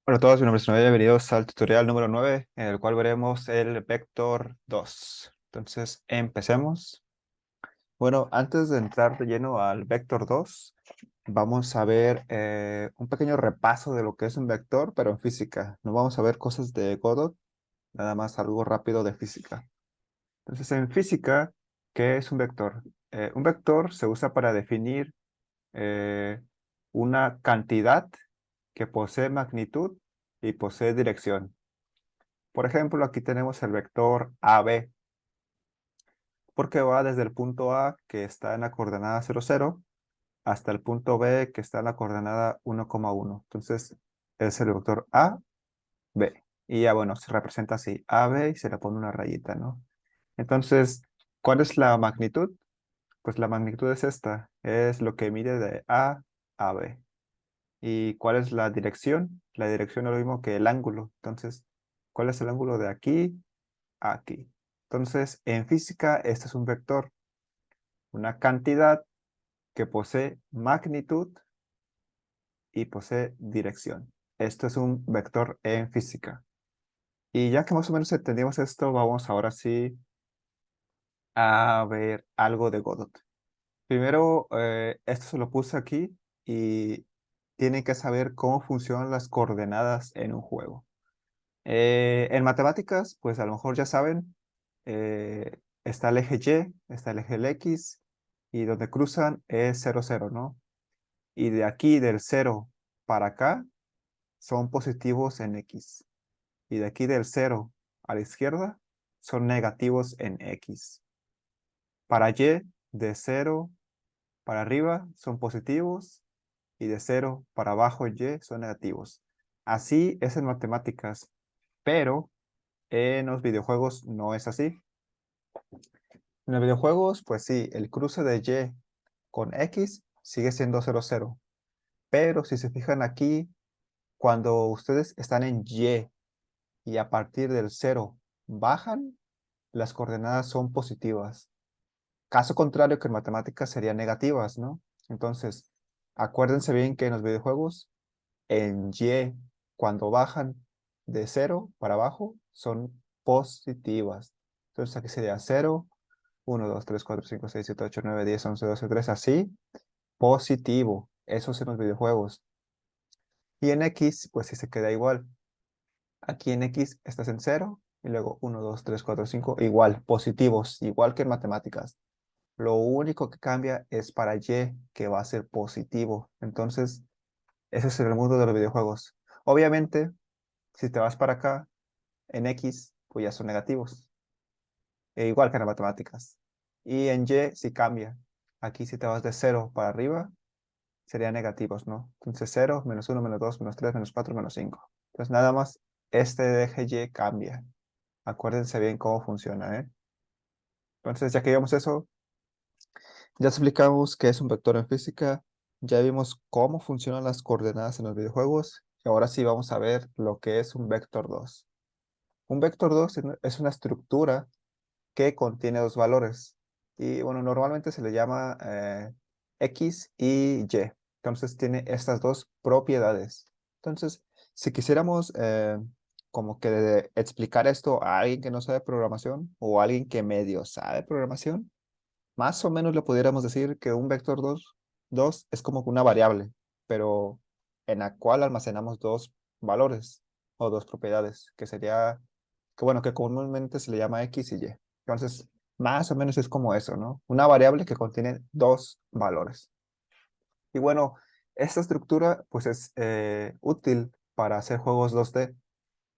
Hola a todos, mi nombre es Noé, bienvenidos al tutorial número 9, en el cual veremos el vector 2. Entonces, empecemos. Bueno, antes de entrar de lleno al vector 2, vamos a ver un pequeño repaso de lo que es un vector, pero en física. No vamos a ver cosas de Godot, nada más algo rápido de física. Entonces, en física, ¿qué es un vector? Un vector se usa para definir eh, una cantidad que posee magnitud y posee dirección. Por ejemplo, aquí tenemos el vector AB, porque va desde el punto A, que está en la coordenada 0, 0, hasta el punto B, que está en la coordenada 1,1. Entonces, es el vector A, B. Y ya, bueno, se representa así, AB, y se le pone una rayita, ¿no? Entonces, ¿cuál es la magnitud? Pues la magnitud es esta, es lo que mide de A a B. ¿Y cuál es la dirección? La dirección es lo mismo que el ángulo. Entonces, ¿cuál es el ángulo de aquí a aquí? Entonces, en física, este es un vector, una cantidad que posee magnitud y posee dirección. Esto es un vector en física. Y ya que más o menos entendimos esto, vamos ahora sí a ver algo de Godot. Primero, esto se lo puse aquí y tienen que saber cómo funcionan las coordenadas en un juego. En matemáticas, pues a lo mejor ya saben, está el eje Y, está el eje del X, y donde cruzan es 0, 0, ¿no? Y de aquí, del 0 para acá, son positivos en X. Y de aquí del 0 a la izquierda, son negativos en X. Para Y, de 0 para arriba, son positivos, y de 0 para abajo, Y, son negativos. Así es en matemáticas, pero en los videojuegos no es así. En los videojuegos, pues sí, el cruce de Y con X sigue siendo 0, 0. Pero si se fijan aquí, cuando ustedes están en y a partir del 0 bajan, las coordenadas son positivas. Caso contrario que en matemáticas serían negativas, ¿no? Entonces, acuérdense bien que en los videojuegos, en Y, cuando bajan de 0 para abajo, son positivas. Entonces aquí sería 0, 1, 2, 3, 4, 5, 6, 7, 8, 9, 10, 11, 12, 13, así, positivo. Eso es en los videojuegos. Y en X, pues sí se queda igual. Aquí en X estás en 0 y luego 1, 2, 3, 4, 5, igual, positivos, igual que en matemáticas. Lo único que cambia es para Y, que va a ser positivo. Entonces, ese es el mundo de los videojuegos. Obviamente, si te vas para acá, en X, pues ya son negativos. Igual que en las matemáticas. Y en Y sí cambia. Aquí si te vas de 0 para arriba, serían negativos, ¿no? Entonces 0, -1, -2, -3, -4, -5. Entonces nada más este eje Y cambia. Acuérdense bien cómo funciona, ¿eh? Entonces ya que vimos eso, ya explicamos qué es un vector en física, ya vimos cómo funcionan las coordenadas en los videojuegos, y ahora sí vamos a ver lo que es un vector 2. Un vector 2 es una estructura que contiene dos valores. Y bueno, normalmente se le llama X y Y. Entonces tiene estas dos propiedades. Entonces, si quisiéramos como que explicar esto a alguien que no sabe programación o a alguien que medio sabe programación, más o menos le pudiéramos decir que un vector 2 es como una variable, pero en la cual almacenamos dos valores o dos propiedades, que sería, que bueno, que comúnmente se le llama X y Y. Entonces, más o menos es como eso, ¿no? Una variable que contiene dos valores. Y bueno, esta estructura pues es útil para hacer juegos 2D,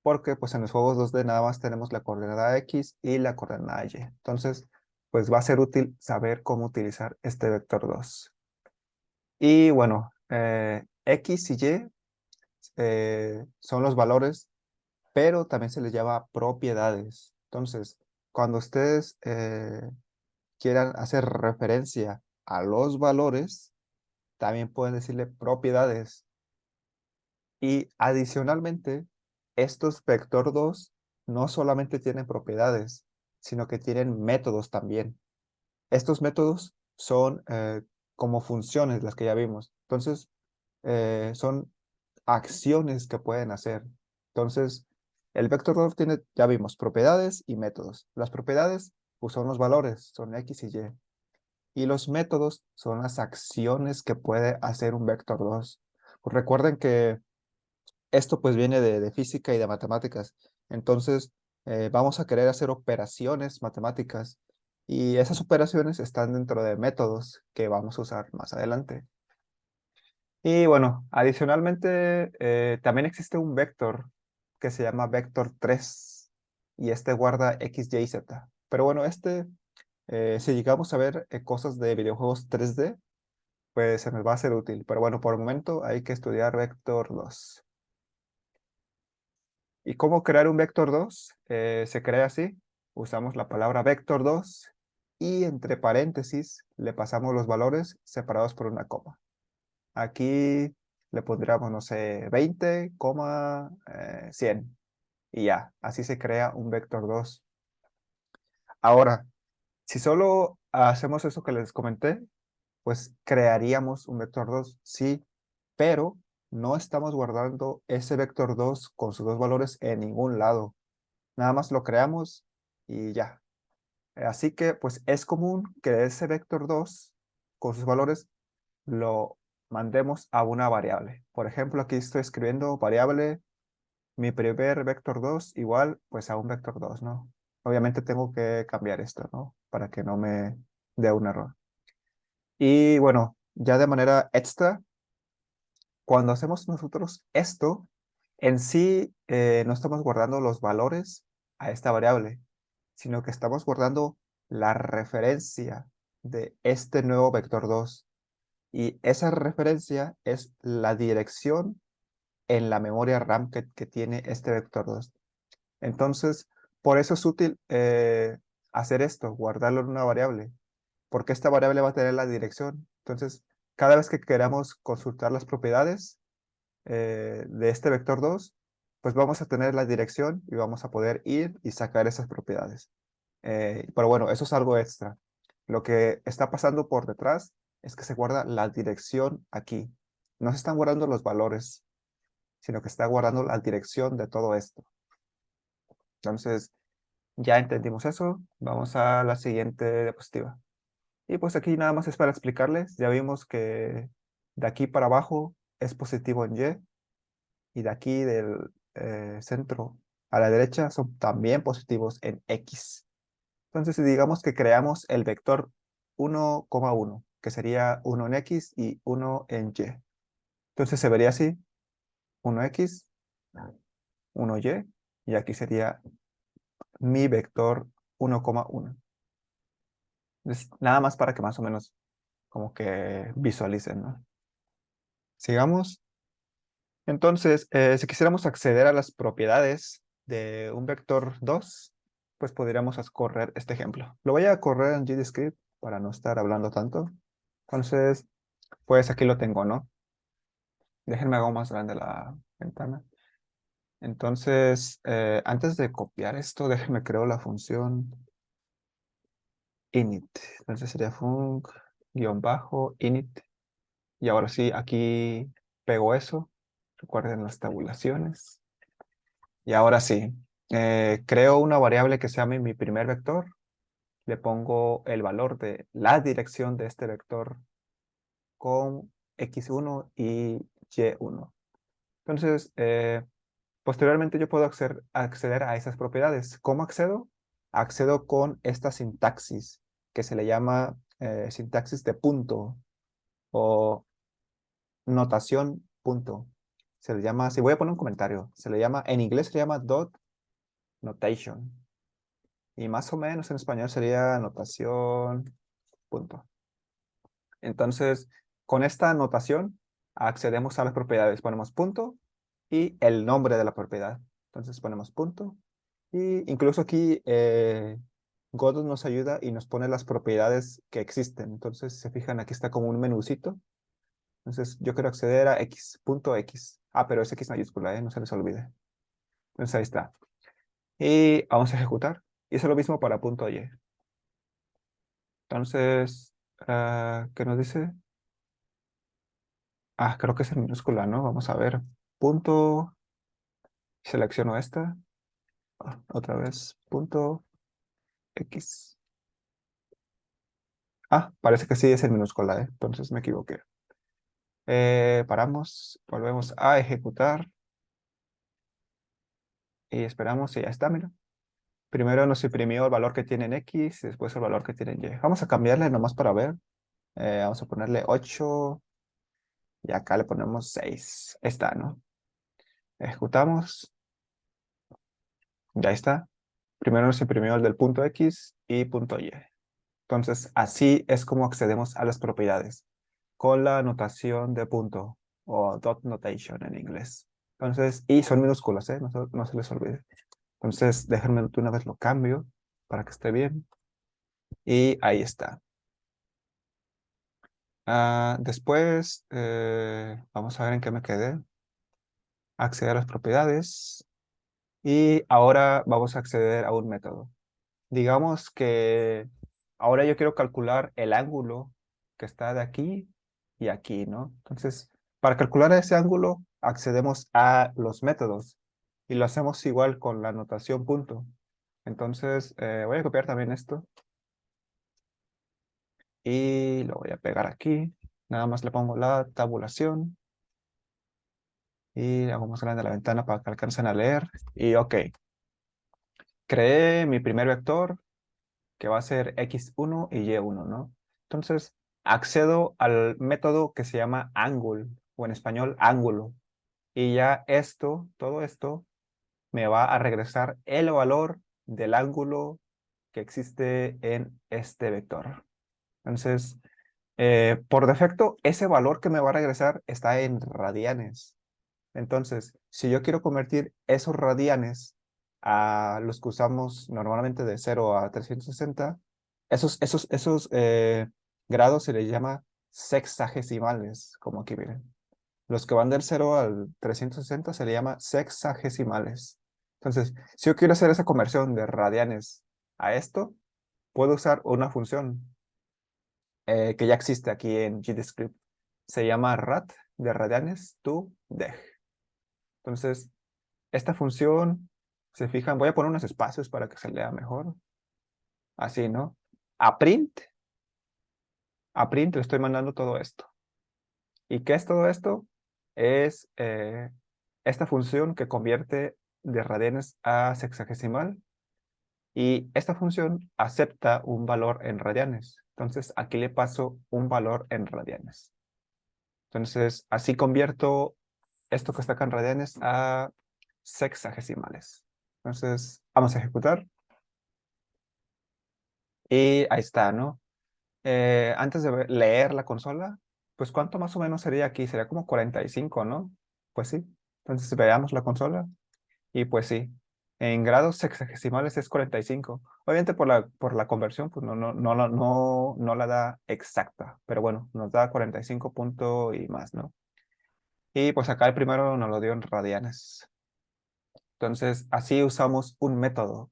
porque pues en los juegos 2D nada más tenemos la coordenada X y la coordenada Y. Entonces, pues va a ser útil saber cómo utilizar este vector 2. Y bueno, X y Y son los valores, pero también se les llama propiedades. Entonces, cuando ustedes quieran hacer referencia a los valores, también pueden decirle propiedades. Y adicionalmente, estos vector 2 no solamente tienen propiedades, sino que tienen métodos también. Estos métodos son como funciones, las que ya vimos. Entonces, son acciones que pueden hacer. Entonces, el vector 2 tiene, ya vimos, propiedades y métodos. Las propiedades pues, son los valores, son X y Y. Y los métodos son las acciones que puede hacer un vector 2. Pues recuerden que esto pues viene de física y de matemáticas. Entonces, vamos a querer hacer operaciones matemáticas y esas operaciones están dentro de métodos que vamos a usar más adelante. Y bueno, adicionalmente, también existe un vector que se llama vector 3 y este guarda X, Y, Z. Pero bueno, si llegamos a ver cosas de videojuegos 3D, pues se nos va a ser útil. Pero bueno, por el momento hay que estudiar vector 2. ¿Y cómo crear un vector 2? Se crea así. Usamos la palabra vector 2 y entre paréntesis le pasamos los valores separados por una coma. Aquí le pondríamos, no sé, 20, 100. Y ya, así se crea un vector 2. Ahora, si solo hacemos eso que les comenté, pues crearíamos un vector 2, sí, pero no estamos guardando ese vector 2 con sus dos valores en ningún lado. Nada más lo creamos y ya. Así que pues es común que ese vector 2 con sus valores lo mandemos a una variable. Por ejemplo, aquí estoy escribiendo variable mi primer vector 2 igual pues a un vector 2, ¿no? Obviamente tengo que cambiar esto, ¿no? Para que no me dé un error. Y bueno, ya de manera extra, cuando hacemos nosotros esto, en sí no estamos guardando los valores a esta variable, sino que estamos guardando la referencia de este nuevo vector 2. Y esa referencia es la dirección en la memoria RAM que tiene este vector 2. Entonces, por eso es útil hacer esto, guardarlo en una variable, porque esta variable va a tener la dirección. Entonces, cada vez que queramos consultar las propiedades de este vector 2, pues vamos a tener la dirección y vamos a poder ir y sacar esas propiedades. Pero bueno, eso es algo extra. Lo que está pasando por detrás es que se guarda la dirección aquí. No se están guardando los valores, sino que está guardando la dirección de todo esto. Entonces, ya entendimos eso. Vamos a la siguiente diapositiva. Y pues aquí nada más es para explicarles. Ya vimos que de aquí para abajo es positivo en Y y de aquí del centro a la derecha son también positivos en X. Entonces, si digamos que creamos el vector 1,1, que sería 1 en X y 1 en Y. Entonces se vería así, 1X, 1Y, y aquí sería mi vector 1,1. Nada más para que más o menos como que visualicen, ¿no? Sigamos. Entonces, si quisiéramos acceder a las propiedades de un vector 2, pues podríamos correr este ejemplo. Lo voy a correr en GDScript para no estar hablando tanto. Entonces, pues aquí lo tengo, ¿no? Déjenme hago más grande la ventana. Entonces, antes de copiar esto, déjenme creo la función init. Entonces sería func-init. Y ahora sí, aquí pego eso. Recuerden las tabulaciones. Y ahora sí, creo una variable que se llame mi primer vector. Le pongo el valor de la dirección de este vector con x1 y y1. Entonces, posteriormente yo puedo acceder a esas propiedades. ¿Cómo accedo? Accedo con esta sintaxis que se le llama sintaxis de punto o notación punto. Se le llama, si voy a poner un comentario, se le llama, en inglés se llama dot notation. Y más o menos en español sería notación punto. Entonces, con esta notación accedemos a las propiedades. Ponemos punto y el nombre de la propiedad. Entonces ponemos punto. Y incluso aquí Godot nos ayuda y nos pone las propiedades que existen. Entonces, si se fijan, aquí está como un menucito. Entonces, yo quiero acceder a x, punto x. Ah, pero es x mayúscula, no se les olvide. Entonces, ahí está. Y vamos a ejecutar. Y eso es lo mismo para punto y. Entonces, ¿qué nos dice? Ah, creo que es en minúscula, ¿no? Vamos a ver. punto, selecciono esta, otra vez, punto X. Parece que sí es en minúscula, entonces me equivoqué. Paramos, volvemos a ejecutar y esperamos y ya está, mira. Primero nos imprimió el valor que tiene en X, después el valor que tiene en Y. Vamos a cambiarle nomás para ver. Vamos a ponerle 8 y acá le ponemos 6. Está, ¿no? Ejecutamos. Ya está. Primero nos imprimió el del punto X y punto Y. Entonces, así es como accedemos a las propiedades, con la notación de punto, o dot notation en inglés. Entonces, y son minúsculas, ¿eh? No se les olvide. Entonces, déjenme de una vez lo cambio para que esté bien. Y ahí está. Después, vamos a ver en qué me quedé. Acceder a las propiedades. Y ahora vamos a acceder a un método. Digamos que ahora yo quiero calcular el ángulo que está de aquí y aquí, ¿no? Entonces, para calcular ese ángulo, accedemos a los métodos y lo hacemos igual con la notación punto. Entonces, voy a copiar también esto y lo voy a pegar aquí. Nada más le pongo la tabulación y hago más grande la ventana para que alcancen a leer. Y ok, creé mi primer vector que va a ser x1 y y1, ¿no? Entonces, accedo al método que se llama angle, o en español, ángulo. Y ya esto, todo esto, me va a regresar el valor del ángulo que existe en este vector. Entonces, por defecto, ese valor que me va a regresar está en radianes. Entonces, si yo quiero convertir esos radianes a los que usamos normalmente de 0 a 360, esos grados se les llama sexagesimales, como aquí miren. Los que van del 0 al 360 se le llama sexagesimales. Entonces, si yo quiero hacer esa conversión de radianes a esto, puedo usar una función que ya existe aquí en GDScript. Se llama rat, de radianes to deg. Entonces, esta función, se fijan, voy a poner unos espacios para que se lea mejor. Así, ¿no? A print, a print le estoy mandando todo esto. ¿Y qué es todo esto? Es esta función que convierte de radianes a sexagesimal. Y esta función acepta un valor en radianes. Entonces, aquí le paso un valor en radianes. Entonces, así convierto esto que está acá en radianes a sexagesimales. Entonces, vamos a ejecutar. Y ahí está, ¿no? Antes de leer la consola, pues ¿cuánto más o menos sería aquí? Sería como 45, ¿no? Pues sí. Entonces veamos la consola y pues sí. En grados sexagesimales es 45. Obviamente por la conversión, pues no la da exacta, pero bueno, nos da 45 puntos y más, ¿no? Y pues acá el primero nos lo dio en radianes. Entonces así usamos un método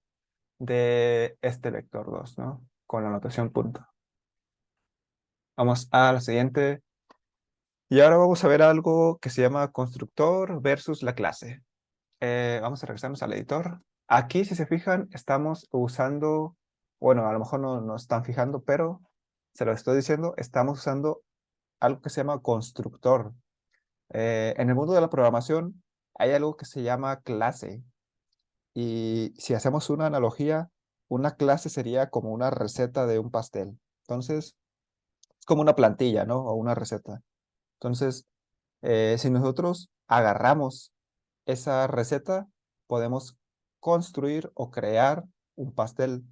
de este vector 2, ¿no? Con la notación punto. Vamos a la siguiente. Y ahora vamos a ver algo que se llama constructor versus la clase. Vamos a regresarnos al editor. Aquí, si se fijan, estamos usando, bueno, a lo mejor no están fijando, pero se lo estoy diciendo, estamos usando algo que se llama constructor. En el mundo de la programación hay algo que se llama clase. Y si hacemos una analogía, una clase sería como una receta de un pastel. Entonces, es como una plantilla, ¿no? O una receta. Entonces, si nosotros agarramos esa receta, podemos construir o crear un pastel.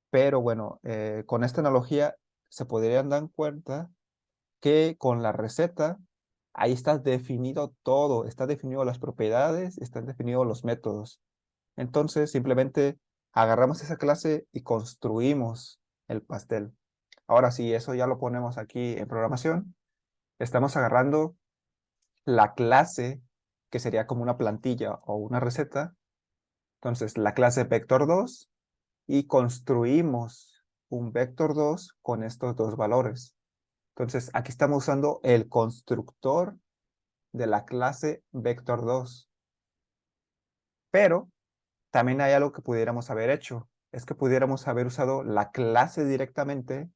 Pero bueno, con esta analogía se podrían dar cuenta que con la receta, ahí está definido todo, está definido las propiedades, están definidos los métodos. Entonces, simplemente agarramos esa clase y construimos el pastel. Ahora, si eso ya lo ponemos aquí en programación, estamos agarrando la clase, que sería como una plantilla o una receta. Entonces, la clase vector2 y construimos un vector2 con estos dos valores. Entonces, aquí estamos usando el constructor de la clase vector2. Pero también hay algo que pudiéramos haber hecho. Es que pudiéramos haber usado la clase directamente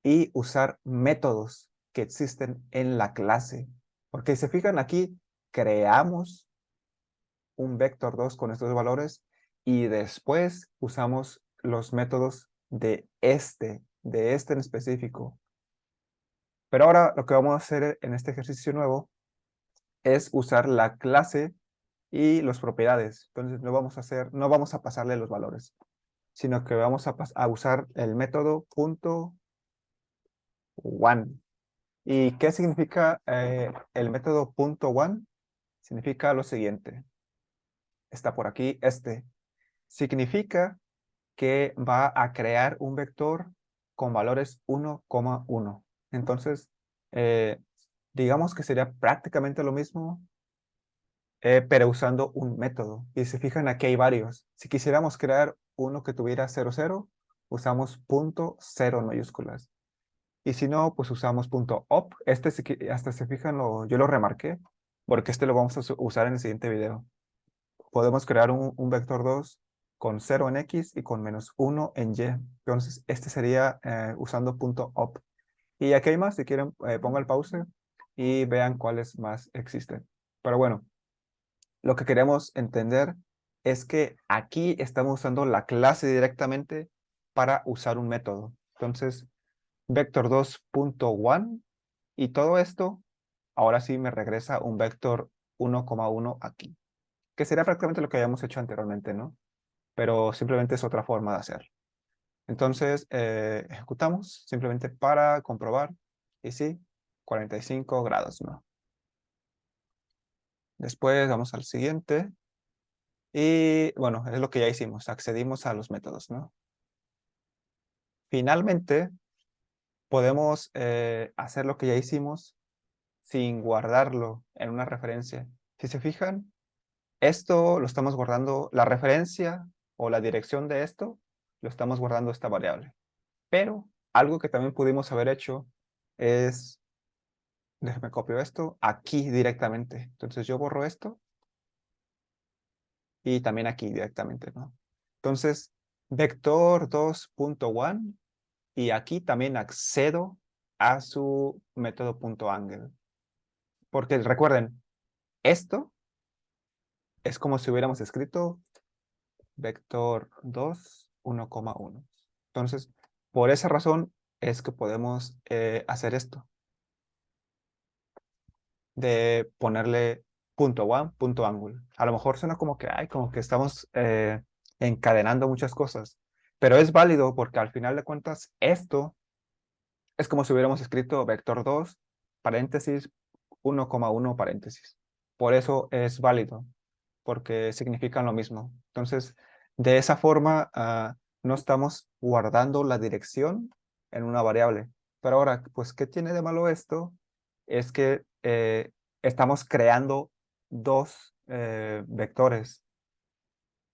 y usar métodos que existen en la clase. Porque si se fijan aquí, creamos un vector2 con estos valores y después usamos los métodos de este en específico. Pero ahora lo que vamos a hacer en este ejercicio nuevo es usar la clase y las propiedades. Entonces no vamos a pasarle los valores, sino que vamos a usar el método .one. ¿Y qué significa el método .one? Significa lo siguiente. Está por aquí, significa que va a crear un vector con valores 1,1. Entonces, eh, digamos que sería prácticamente lo mismo, pero usando un método. Y si se fijan, aquí hay varios. Si quisiéramos crear uno que tuviera 0,0, usamos .0 en mayúsculas. Y si no, pues usamos .op. Hasta se fijan, yo lo remarqué, porque lo vamos a usar en el siguiente video. Podemos crear un vector 2 con 0 en X y con -1 en Y. Entonces, este sería usando .op. Y aquí hay más, si quieren, pongo el pause y vean cuáles más existen. Pero bueno, lo que queremos entender es que aquí estamos usando la clase directamente para usar un método. Entonces, vector2.one y todo esto, ahora sí me regresa un vector 1,1 aquí, que sería prácticamente lo que habíamos hecho anteriormente, ¿no? Pero simplemente es otra forma de hacerlo. Entonces, ejecutamos simplemente para comprobar. Y sí, 45 grados, ¿no? Después vamos al siguiente. Y bueno, es lo que ya hicimos. Accedimos a los métodos, ¿no? Finalmente, podemos hacer lo que ya hicimos sin guardarlo en una referencia. Si se fijan, esto lo estamos guardando, la referencia o la dirección de esto, lo estamos guardando esta variable. Pero algo que también pudimos haber hecho es, déjame copio esto, aquí directamente. Entonces yo borro esto y también aquí directamente, ¿no? Entonces, vector2.one y aquí también accedo a su método .angle. Porque recuerden, esto es como si hubiéramos escrito vector 2, 1,1. Entonces, por esa razón es que podemos hacer esto, de ponerle .one, .angle. A lo mejor suena como que, como que estamos encadenando muchas cosas, pero es válido porque al final de cuentas esto es como si hubiéramos escrito vector 2, paréntesis, 1,1 paréntesis. Por eso es válido, porque significan lo mismo. Entonces, de esa forma, no estamos guardando la dirección en una variable. Pero ahora, pues, ¿qué tiene de malo esto? Es que estamos creando dos vectores.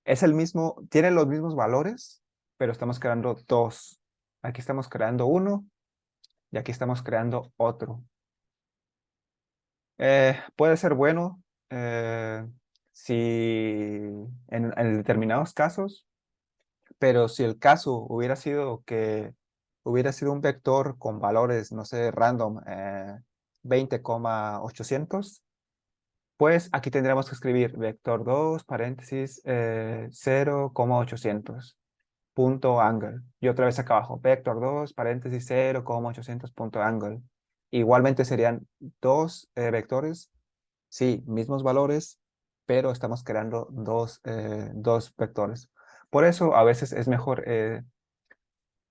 Es el mismo, tienen los mismos valores, pero estamos creando dos. Aquí estamos creando uno y aquí estamos creando otro. Puede ser bueno si en determinados casos, pero si el caso hubiera sido que hubiera sido un vector con valores, no sé, random, 20,800, pues aquí tendríamos que escribir vector 2, paréntesis, 0,800, punto angle. Y otra vez acá abajo, vector 2, paréntesis, 0,800, punto angle. Igualmente serían dos vectores. Sí, mismos valores, pero estamos creando dos vectores. Por eso a veces es mejor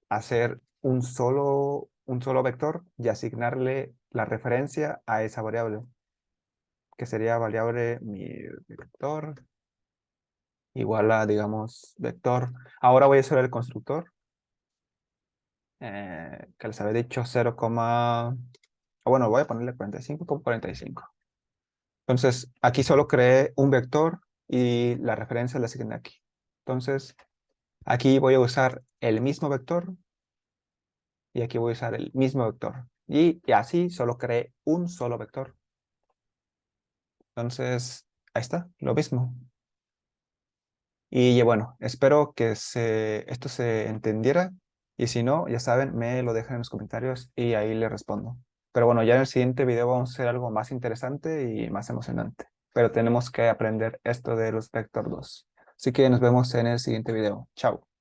hacer un solo vector y asignarle la referencia a esa variable, que sería variable mi vector igual a, digamos, vector. Ahora voy a hacer el constructor, que les había dicho 0, bueno, voy a ponerle 45 con 45. Entonces, aquí solo creé un vector y la referencia la asigné aquí. Entonces, aquí voy a usar el mismo vector y aquí voy a usar el mismo vector. Y así solo creé un solo vector. Entonces, ahí está, lo mismo. Y bueno, espero que esto se entendiera. Y si no, ya saben, me lo dejan en los comentarios y ahí le respondo. Pero bueno, ya en el siguiente video vamos a hacer algo más interesante y más emocionante. Pero tenemos que aprender esto de los Vector 2. Así que nos vemos en el siguiente video. Chao.